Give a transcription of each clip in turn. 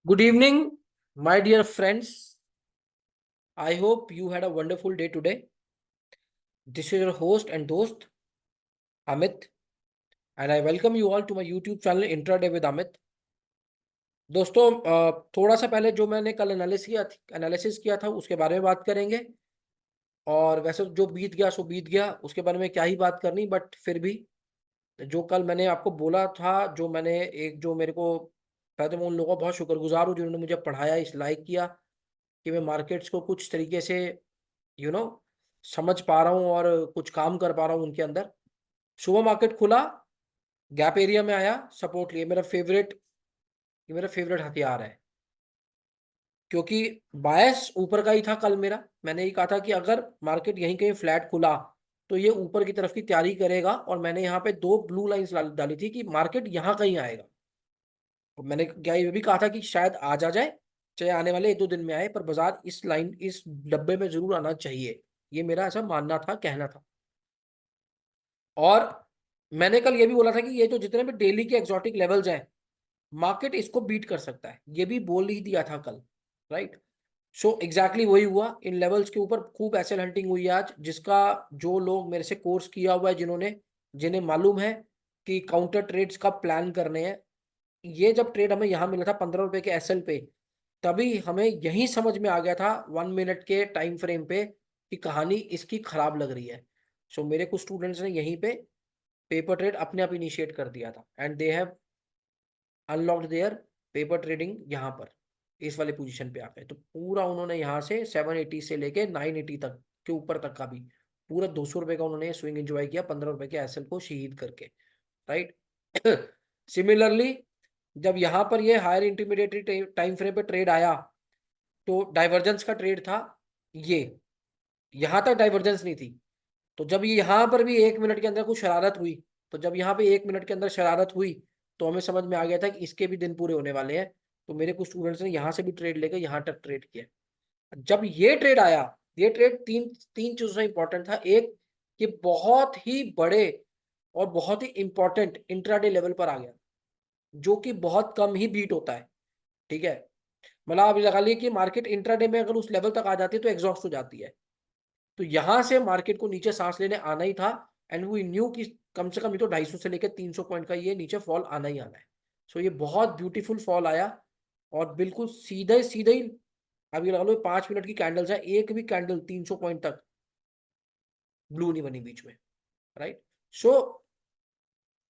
Good evening, my dear friends. I hope you had a wonderful day today. This is your host and host, Amit, and I welcome you all to my YouTube channel Intraday with Amit. दोस्तों, थोड़ा सा पहले जो मैंने कल analysis किया था उसके बारे में बात करेंगे। और वैसे जो बीत गया सो बीत गया, उसके बारे में क्या ही बात करनी, बट फिर भी जो कल मैंने आपको बोला था, जो मैंने एक जो मेरे को पहले तो मैं उन लोगों का बहुत शुक्रगुजार हूँ जिन्होंने मुझे पढ़ाया, इस लाइक किया कि मैं मार्केट्स को कुछ तरीके से यू नो समझ पा रहा हूँ और कुछ काम कर पा रहा हूँ उनके अंदर। सुबह मार्केट खुला, गैप एरिया में आया, सपोर्ट लिए। ये मेरा फेवरेट हथियार है, क्योंकि बायस ऊपर का ही था कल मेरा। मैंने ही कहा था कि अगर मार्केट यहीं कहीं फ्लैट खुला तो ये ऊपर की तरफ की तैयारी करेगा, और मैंने यहाँ पे दो ब्लू लाइंस डाली थी कि मार्केट यहाँ कहीं आएगा। तो मैंने क्या ये भी कहा था कि शायद आ जाए, चाहे आने वाले एक दो दिन में आए, पर बाजार इस डब्बे में जरूर आना चाहिए। ये मेरा ऐसा मानना था, कहना था। और मैंने कल ये भी बोला था कि ये जो जितने भी डेली के एक्सोटिक लेवल्स हैं, मार्केट इसको बीट कर सकता है, ये भी बोल ही दिया था कल। राइट। सो एग्जैक्टली वही हुआ। इन लेवल्स के ऊपर खूब एसएल हंटिंग हुई आज, जिसका जो लोग मेरे से कोर्स किया हुआ है, जिन्हें मालूम है कि काउंटर ट्रेड्स कब प्लान करने हैं। ये जब ट्रेड हमें यहाँ मिला था 15 रुपए के एसएल पे, तभी हमें यही समझ में आ गया था 1 मिनट के टाइम फ्रेम पे कि कहानी इसकी खराब लग रही है। सो मेरे कुछ स्टूडेंट्स ने यहीं पे पेपर ट्रेड अपने आप इनिशिएट कर दिया था, and they have unlocked their paper trading यहाँ पर, इस वाले पोजीशन पे आके। तो पूरा उन्होंने यहाँ से 780 से लेके 980 तक के ऊपर तक का भी पूरा 200 रुपए का उन्होंने स्विंग एंजॉय किया, 15 रुपए के एसएल को शहीद करके। राइट। सिमिलरली जब यहाँ पर ये हायर इंटरमीडिएटरी टाइम फ्रेम पे ट्रेड आया, तो डाइवर्जेंस का ट्रेड था ये। यहां तक डाइवर्जेंस नहीं थी, तो जब ये यहां पर भी 1 मिनट के अंदर कुछ शरारत हुई, तो जब यहाँ पे 1 मिनट के अंदर शरारत हुई, तो हमें समझ में आ गया था कि इसके भी दिन पूरे होने वाले हैं। तो मेरे कुछ स्टूडेंट्स ने यहाँ से भी ट्रेड लेकर यहाँ तक ट्रेड किया। जब ये ट्रेड आया, ये ट्रेड तीन तीन चीजों से इंपॉर्टेंट था। एक, कि बहुत ही बड़े और बहुत ही इंपॉर्टेंट इंट्राडे लेवल पर आ गया, जो कि बहुत कम ही बीट होता है। ठीक है। मतलब आप लगा लीजिए कि मार्केट इंट्राडे में अगर उस लेवल तक आ जाती है तो एग्जॉस्ट हो जाती है। तो यहां से मार्केट को नीचे सांस लेने आना ही था, एंड वी न्यू कि कम से कम ये तो 250 से लेकर 300 पॉइंट का ये नीचे फॉल आना ही आना है। सो ये बहुत ब्यूटीफुल फॉल आया, और बिल्कुल सीधे सीधे ही अभी लगा लो 5 मिनट की कैंडल्स है, एक भी कैंडल 300 पॉइंट तक ब्लू नहीं बनी बीच में। Right. So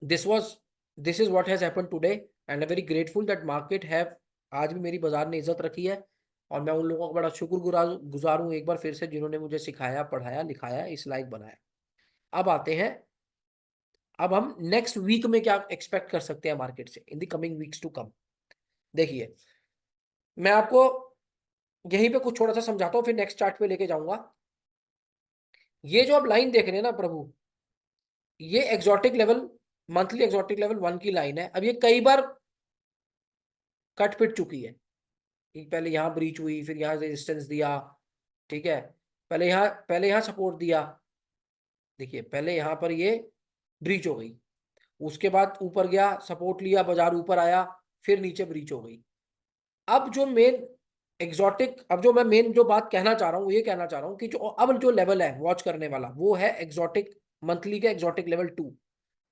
this was this is what has happen today, and I very grateful that market have आज भी मेरी बाजार ने इज्जत रखी है। और मैं उन लोगों का बड़ा शुक्रगुजार गुजार हूं एक बार फिर से, जिन्होंने मुझे सिखाया, पढ़ाया, लिखाया, इस लायक बनाया। अब आते हैं, अब हम नेक्स्ट वीक में क्या एक्सपेक्ट कर सकते हैं मार्केट से in the coming weeks to come. देखिए, मैं आपको यहीं पे कुछ थोड़ा सा समझाता हूँ, फिर नेक्स्ट चार्ट पे लेके जाऊंगा। ये जो आप लाइन देख रहे हैं ना प्रभु, ये exotic level, monthly exotic level 1 की लाइन है। अब ये कई बार कट पिट चुकी है। पहले यहां ब्रीच हुई, फिर यहां रेजिस्टेंस दिया। ठीक है। पहले यहां सपोर्ट दिया। देखिए, पहले यहां पर ये ब्रीच हो गई, उसके बाद ऊपर गया, सपोर्ट लिया, बाजार ऊपर आया, फिर नीचे ब्रीच हो गई। अब जो मेन एग्जॉटिक, अब जो मैं मेन जो बात कहना चाह रहा हूँ, ये कहना चाह रहा हूँ कि जो अब जो लेवल है वॉच करने वाला, वो है एग्जॉटिक मंथली का एग्जॉटिक लेवल 2,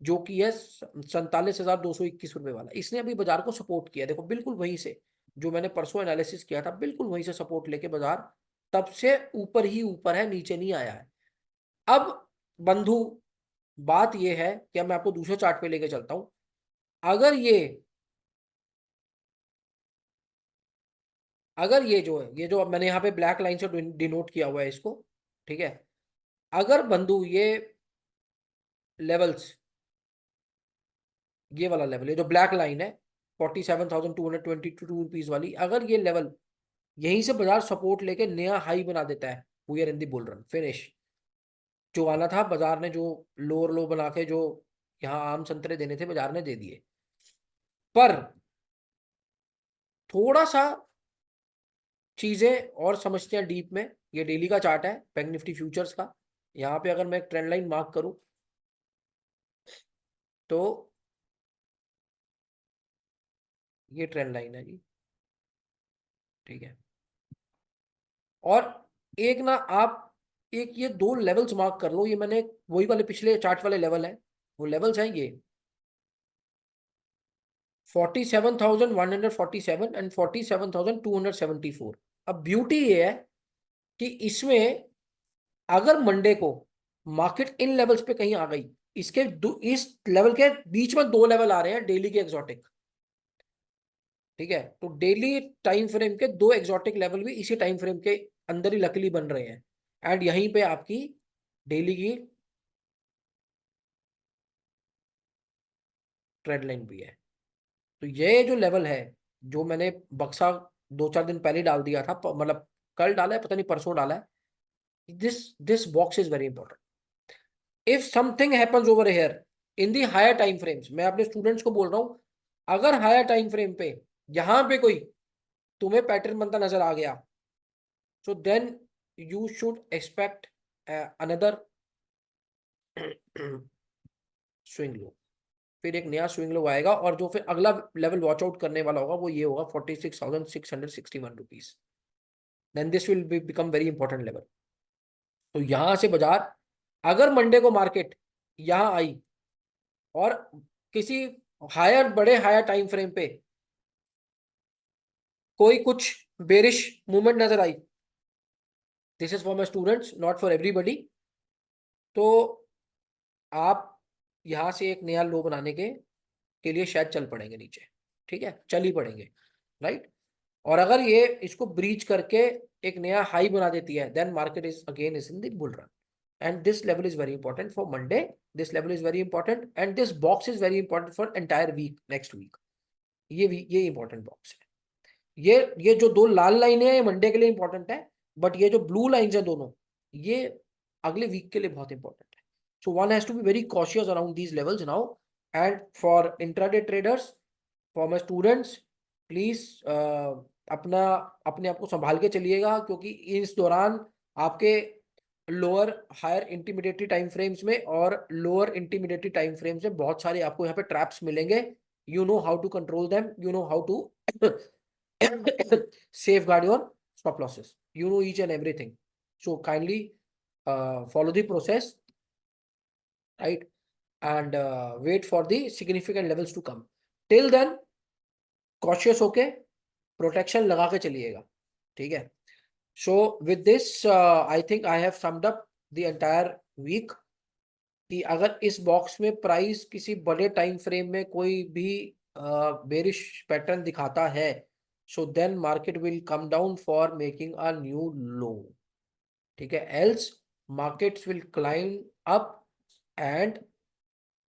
जो कि है 47,221 रुपए वाला। इसने अभी बाजार को सपोर्ट किया, देखो बिल्कुल वहीं से जो मैंने परसों एनालिसिस किया था, बिल्कुल वहीं से सपोर्ट लेके बाजार तब से ऊपर ही ऊपर है, नीचे नहीं आया है। अब बंधु, बात ये है कि अब मैं आपको दूसरे चार्ट पे लेके चलता हूं। अगर ये अगर ये जो है, ये जो मैंने यहाँ पे ब्लैक लाइन से डिनोट किया हुआ है इसको, ठीक है। अगर बंधु ये लेवल्स, ये वाला लेवल, ये जो ब्लैक लाइन है 47,222 वाली, अगर ये लेवल यहीं से बाजार सपोर्ट लेके नया हाई बना देता है, we are in the bull run finish. जो आना था बाजार ने, जो लोअर लो बना के जो यहाँ आम संतरे देने थे, बाजार ने दे दिए। पर थोड़ा सा चीजें और समझते हैं डीप में। ये डेली का चार्ट है बैंक निफ्टी फ्यूचर्स का। यहाँ पे अगर मैं एक ट्रेंड लाइन मार्क करूं, तो ये ट्रेंड लाइन है जी। ठीक है। और एक ना आप एक ये दो लेवल्स मार्क कर लो, ये मैंने वही वाले पिछले चार्ट वाले लेवल है, वो लेवल्स हैं ये 47,147 एंड 47,274। अब ब्यूटी ये है कि इसमें अगर मंडे को मार्केट इन लेवल्स पे कहीं आ गई, इसके इस लेवल के बीच में दो लेवल आ रहे हैं डेली के एक्सोटिक, ठीक है, तो डेली टाइम फ्रेम के दो एक्सोटिक लेवल भी इसी टाइम फ्रेम के अंदर ही लकीली बन रहे हैं, एंड यहीं पे आपकी डेली की ट्रेंड लाइन भी है। तो ये जो लेवल है, जो मैंने बक्सा 2-4 दिन पहले डाल दिया था, मतलब कल डाला है, पता नहीं परसों डाला है, this this box is very important. If something happens over here in the higher time frames, मैं अपने स्टूडेंट्स को बोल रहा हूं, अगर हायर टाइम फ्रेम पे यहां पे कोई तुम्हें पैटर्न बनता नजर आ गया, so then you should expect another swing low, फिर एक नया स्विंग लो आएगा, और जो फिर अगला लेवल वॉच आउट करने वाला होगा वो ये होगा 46,661 rupees, then this will become very important level. तो यहां से बाजार, अगर मंडे को मार्केट यहां आई और किसी बड़े हायर टाइम फ्रेम पे कोई कुछ बेरिश मूवमेंट नजर आई, this is for my students not for everybody, तो आप यहां से एक नया लो बनाने के लिए शायद चल पड़ेंगे नीचे, ठीक है, चल ही पड़ेंगे, राइट। और अगर ये इसको ब्रीच करके एक नया हाई बना देती है, then market is again is in the bull run, and this level is very important for Monday, this level is very important, and this box is very important for entire week, next week, ये important box है। ये जो दो लाल लाइनें हैं ये Monday के लिए इंपॉर्टेंट है, बट ये जो ब्लू लाइंस हैं दोनों, ये अगले वीक के लिए बहुत इंपॉर्टेंट है। So one has to be very cautious around these levels now, and for intraday traders, for my students, please अपना अपने आप को संभाल के चलिएगा, क्योंकि इस दौरान आपके लोअर हायर इंटीमीडिएटरी टाइम फ्रेम्स में और लोअर इंटीमीडिएटरी टाइम फ्रेम्स में बहुत सारे आपको यहाँ पे ट्रैप्स मिलेंगे, you know how to control them, you know how to safeguard your stop losses, you know each and everything, so kindly follow the process, right, and wait for the significant levels to come, till then cautious होके protection लगा के चलिएगा, ठीक है। So with this I think I have summed up the entire week, कि अगर इस box में प्राइस किसी बड़े टाइम फ्रेम में कोई भी बेरिश पैटर्न दिखाता है, so then market will come down for making a new low, ठीक है, else markets will climb up, and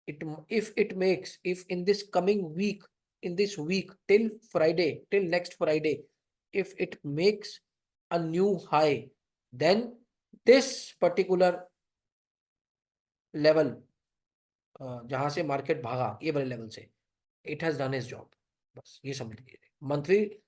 it if it makes, if in this coming week, in this week till Friday, till next Friday, if it makes a new high, then this particular level, जहां से market भागा ये वाले level से, it has done is job, बस ये समझ लीजिए। मंथली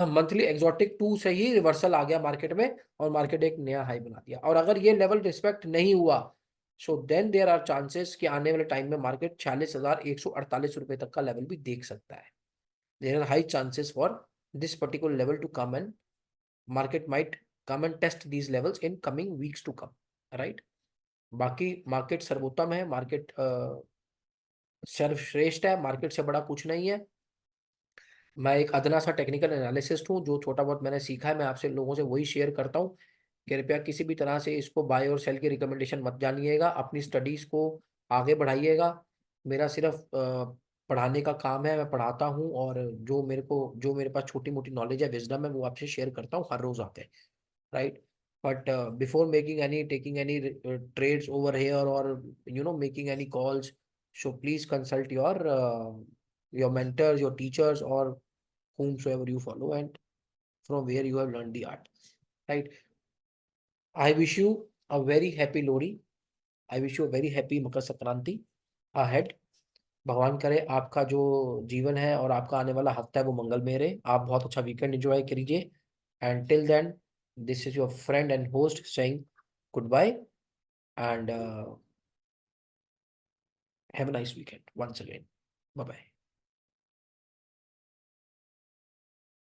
मंथली एग्जॉटिक 2 से ही रिवर्सल आ गया मार्केट में, और मार्केट एक नया हाई बना दिया, और अगर ये लेवल रिस्पेक्ट नहीं हुआ, so then there are chances कि आने वाले टाइम में मार्केट 46,148 रुपए तक का लेवल भी देख सकता है। There are high chances for this particular level to come, and market might come and test these levels in coming weeks to come, right. बाकी मार्केट सर्वोत्तम है, मार्केट सर्वश्रेष्ठ है, मार्केट से बड़ा कुछ नहीं है। मैं एक अदना सा टेक्निकल एनालिसिस्ट हूँ, जो छोटा बहुत मैंने सीखा है मैं आपसे लोगों से वही शेयर करता हूँ। कृपया किसी भी तरह से इसको बाय और सेल की रिकमेंडेशन मत जानिएगा, अपनी स्टडीज को आगे बढ़ाइएगा। मेरा सिर्फ पढ़ाने का काम है, मैं पढ़ाता हूँ, और जो मेरे पास छोटी मोटी नॉलेज है, विजडम है, वो आपसे शेयर करता हूँ हर रोज आके, right. But before making any taking any trades over here, और making any calls, so please consult your mentors, your teachers, or whomsoever you follow, and from where you have learned the art, right. I wish you a very happy Lodi, I wish you a very happy Makar Sankranti ahead। भगवान करे आपका जो जीवन है और आपका आने वाला हफ्ता है वो मंगलमय रहे, आप बहुत अच्छा वीकेंड एंजॉय कीजिए, and till then this is your friend and host saying good bye, and have a nice weekend once again, bye bye।